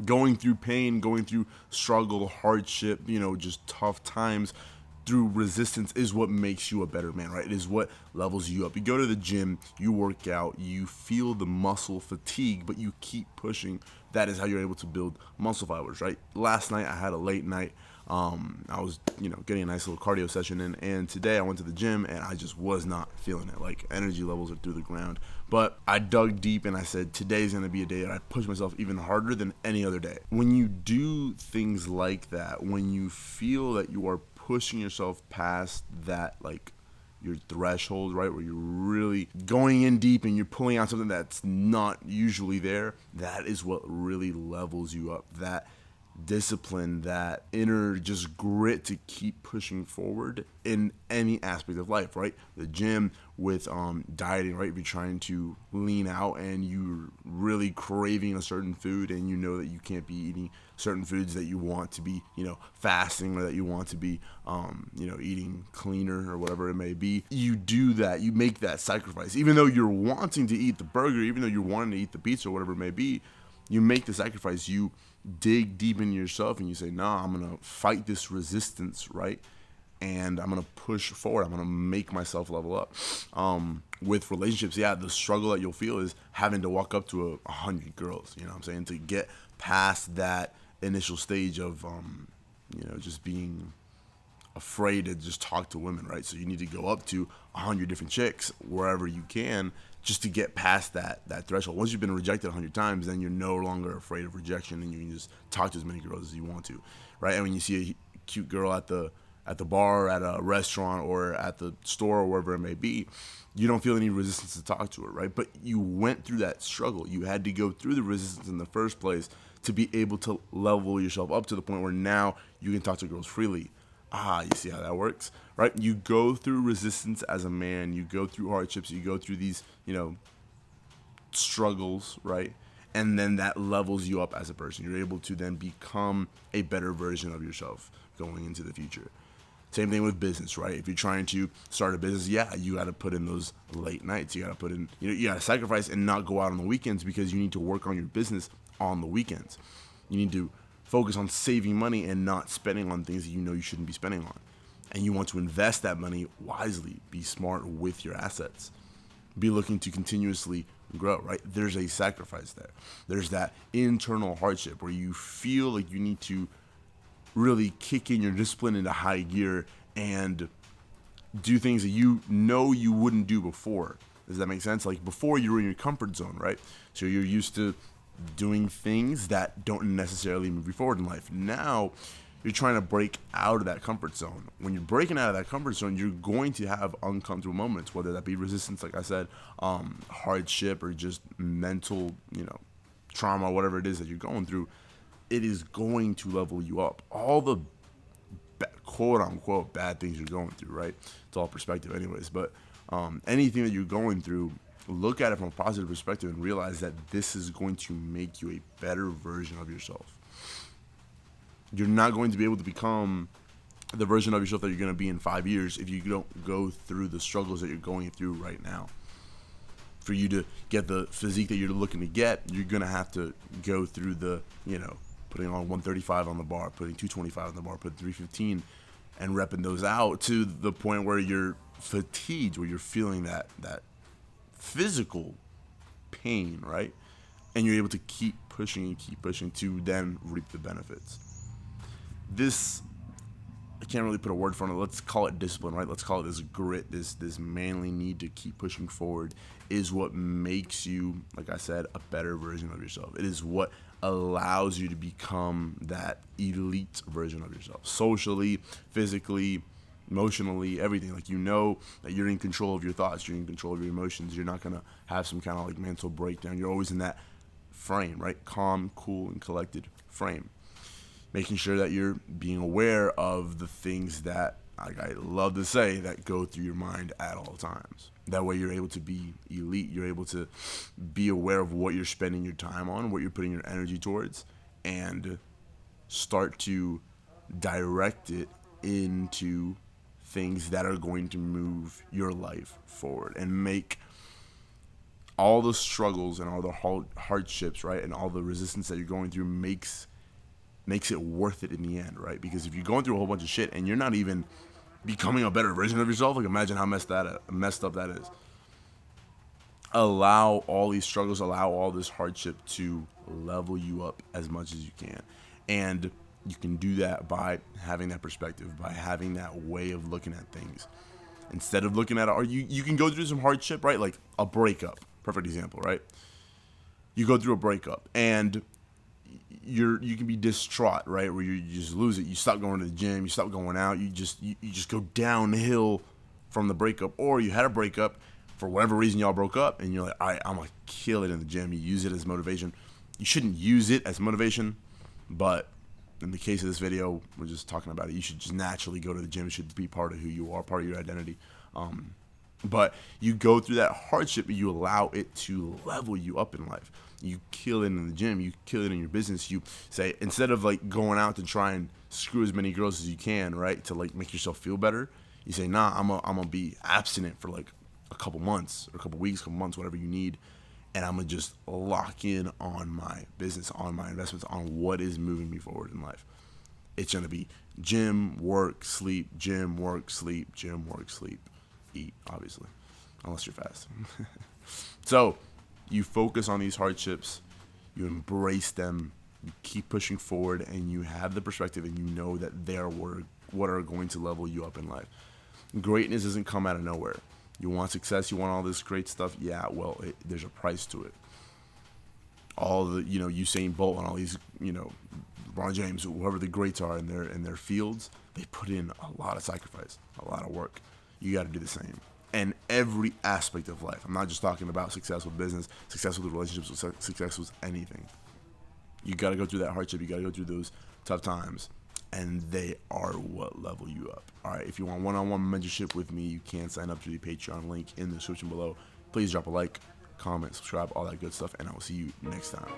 Going through pain, going through struggle, hardship, just tough times through resistance is what makes you a better man, right? It is what levels you up. You go to the gym, you work out, you feel the muscle fatigue, but you keep pushing. That is how you're able to build muscle fibers, right? Last night I had a late night. I was, getting a nice little cardio session in, and today I went to the gym and I just was not feeling it. Like, energy levels are through the ground. But I dug deep and I said, today's gonna be a day that I push myself even harder than any other day. When you do things like that, when you feel that you are pushing yourself past that, like, your threshold, right, where you're really going in deep and you're pulling out something that's not usually there, that is what really levels you up. That discipline, that inner just grit to keep pushing forward in any aspect of life, right? The gym, with dieting, right? If you're trying to lean out and you're really craving a certain food and you know that you can't be eating certain foods, that you want to be, fasting, or that you want to be, eating cleaner or whatever it may be, you do that. You make that sacrifice. Even though you're wanting to eat the burger, even though you're wanting to eat the pizza or whatever it may be, you make the sacrifice. You dig deep in yourself and you say, nah, I'm going to fight this resistance, right? And I'm going to push forward. I'm going to make myself level up. With relationships, yeah, the struggle that you'll feel is having to walk up to 100 girls, you know what I'm saying? To get past that initial stage of, just being afraid to just talk to women, right? So you need to go up to 100 different chicks wherever you can, just to get past that threshold. Once you've been rejected 100 times, then you're no longer afraid of rejection, and you can just talk to as many girls as you want to, right? And when you see a cute girl at the bar, at a restaurant, or at the store, or wherever it may be, you don't feel any resistance to talk to her, right? But you went through that struggle. You had to go through the resistance in the first place to be able to level yourself up to the point where now you can talk to girls freely. You see how that works, right? You go through resistance as a man, you go through hardships, you go through these, struggles, right? And then that levels you up as a person. You're able to then become a better version of yourself going into the future. Same thing with business, right? If you're trying to start a business, yeah, you got to put in those late nights. You got to put in, you got to sacrifice and not go out on the weekends, because you need to work on your business on the weekends. You need to focus on saving money and not spending on things that you know you shouldn't be spending on. And you want to invest that money wisely. Be smart with your assets. Be looking to continuously grow, right? There's a sacrifice there. There's that internal hardship where you feel like you need to really kick in your discipline into high gear and do things that you know you wouldn't do before. Does that make sense? Like, before, you were in your comfort zone, right? So you're used to doing things that don't necessarily move you forward in life. Now you're trying to break out of that comfort zone. When you're breaking out of that comfort zone, you're going to have uncomfortable moments, whether that be resistance, like I said, hardship, or just mental, trauma, whatever it is that you're going through. It is going to level you up. All the quote unquote bad things you're going through, right? It's all perspective, anyways. But anything that you're going through, look at it from a positive perspective and realize that this is going to make you a better version of yourself. You're not going to be able to become the version of yourself that you're going to be in 5 years if you don't go through the struggles that you're going through right now. For you to get the physique that you're looking to get, you're going to have to go through the, putting on 135 on the bar, putting 225 on the bar, putting 315, and repping those out to the point where you're fatigued, where you're feeling that physical pain, right? And you're able to keep pushing to then reap the benefits. This, I can't really put a word for it. Let's call it discipline, right? Let's call it this grit, this manly need to keep pushing forward, is what makes you, like I said, a better version of yourself. It is what allows you to become that elite version of yourself, socially, physically, emotionally, everything. Like, that you're in control of your thoughts, you're in control of your emotions. You're not gonna have some kind of like mental breakdown. You're always in that frame, right? Calm, cool, and collected frame. Making sure that you're being aware of the things that, like I love to say, that go through your mind at all times. That way you're able to be elite. You're able to be aware of what you're spending your time on, what you're putting your energy towards, and start to direct it into things that are going to move your life forward and make all the struggles and all the hardships, right, and all the resistance that you're going through makes it worth it in the end, right? Because if you're going through a whole bunch of shit and you're not even becoming a better version of yourself, like imagine how messed up that is. Allow all these struggles, allow all this hardship to level you up as much as you can. And you can do that by having that perspective, by having that way of looking at things. Instead of looking at it, or you can go through some hardship, right? Like a breakup, perfect example, right? You go through a breakup and you can be distraught, right? Where you just lose it. You stop going to the gym, you stop going out, you just go downhill from the breakup. Or you had a breakup, for whatever reason y'all broke up, and you're like, all right, I'm gonna kill it in the gym. You use it as motivation. You shouldn't use it as motivation, but in the case of this video, we're just talking about it. You should just naturally go to the gym. It should be part of who you are, part of your identity. But you go through that hardship, and you allow it to level you up in life. You kill it in the gym. You kill it in your business. You say, instead of like going out to try and screw as many girls as you can, right, to like make yourself feel better, you say, nah, I'm gonna be abstinent for like a couple months or a couple weeks, couple months, whatever you need, and I'm gonna just lock in on my business, on my investments, on what is moving me forward in life. It's gonna be gym, work, sleep, gym, work, sleep, gym, work, sleep, eat, obviously, unless you're fasting. So you focus on these hardships, you embrace them, you keep pushing forward, and you have the perspective, and you know that they're what are going to level you up in life. Greatness doesn't come out of nowhere. You want success, you want all this great stuff. Yeah, well, there's a price to it. All the, Usain Bolt and all these, LeBron James, whoever the greats are in their fields, they put in a lot of sacrifice, a lot of work. You got to do the same. And every aspect of life. I'm not just talking about success with business, success with relationships, success with anything. You got to go through that hardship. You got to go through those tough times. And they are what level you up. All right, if you want one-on-one mentorship with me, you can sign up to the Patreon link in the description below. Please drop a like, comment, subscribe, all that good stuff, and I will see you next time.